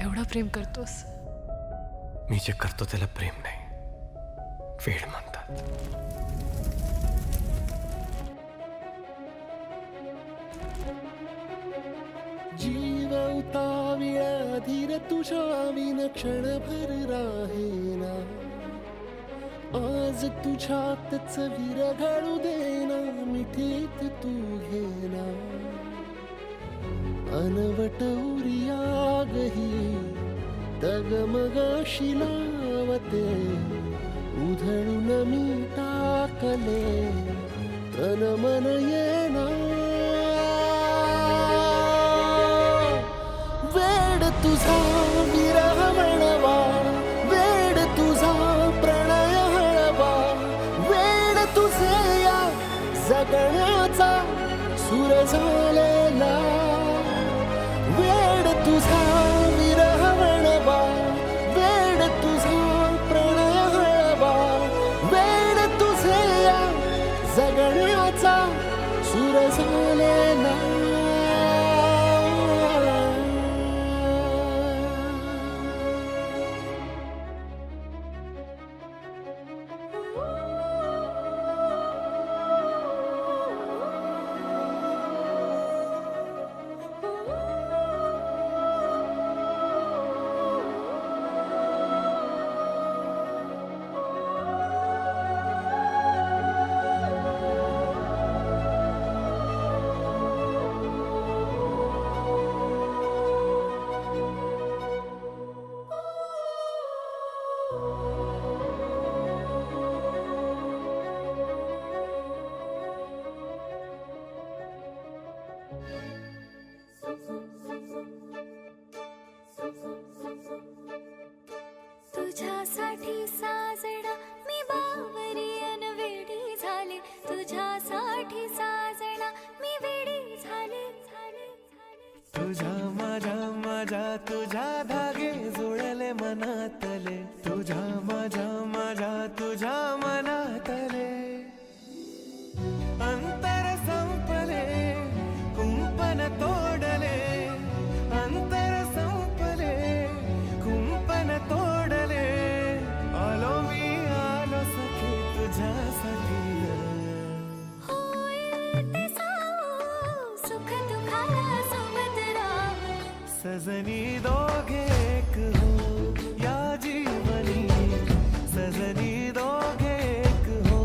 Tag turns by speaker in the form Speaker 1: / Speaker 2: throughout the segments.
Speaker 1: एवढं प्रेम करतोस?
Speaker 2: मी जे करतो त्याला प्रेम नाही, वेड म्हणतात.
Speaker 3: जीव उताविळा धीर तुझ्या विन क्षणभर राहेना. आज तुझ्यातच विरघळू देना, मिठीत तू घेना. अनवट उरियागही तगमगाशी लावते. उधळून मी टाकले तन मन येना. वेड तुझा विरह म्हणवा, वेड तुझा प्रणय हळवा. वेड तुझे या जगण्याचा सूर झालेला. वेड तुझा विरह म्हणवा, वेड तुझा प्रणय हळवा. वेड तुझे या जगण्याचा सूर झालेला.
Speaker 4: तुझ्यासाठी साजणा मी बावरी अन वेडी झाले. तुझ्यासाठी साजणा मी वेडी झाले.
Speaker 3: तुझ्या माझ्या माझ्या तुझ्या धागे जुळले मनातले. तुझ्या माझ्या माझ्या तुझ्या मनातले. अंतर संपले कुंपण तोडले. अंतर संपले कुंपण तोडले. आलो मी आलो सखी तुझ्यासाठी.
Speaker 4: सुख दुखाला सोबत राहू.
Speaker 3: सजनी दोघे एक हो या जीवनी. सजनी दोघे एक हो.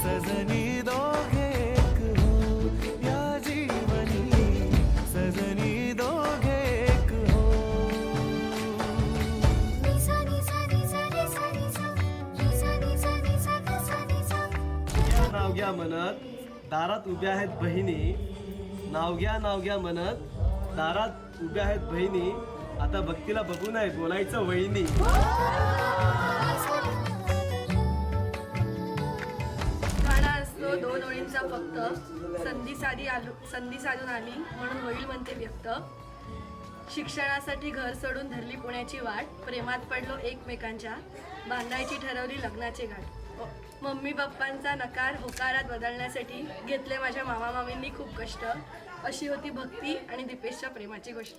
Speaker 3: सजनी दोघे एक हो या जीवनी. सजनी दोघे एक हो.
Speaker 4: निसा निसा निसा निसा निसा निसा निसा निसा निसा निसा.
Speaker 5: नाव घ्या म्हणत दारात उभ्या आहेत बहिणी. नाव घ्या म्हणत दारात उभ्या आहेत बहिणी. आता भक्तीला बघू नये बोलायचं वहिनी.
Speaker 6: गाणा असतो 2 ओळींचा फक्त. संधी साधून आली म्हणून होईल म्हणते व्यक्त. शिक्षणासाठी घर सोडून धरली पुण्याची वाट. प्रेमात पडलो एकमेकांच्या, बांधायची ठरवली लग्नाचे घाट. मम्मी पप्पांचा नकार होकारात बदलण्यासाठी घेतले माझ्या मामा मामींनी खूप कष्ट. अशी होती भक्ती आणि दीपेशच्या प्रेमाची गोष्ट.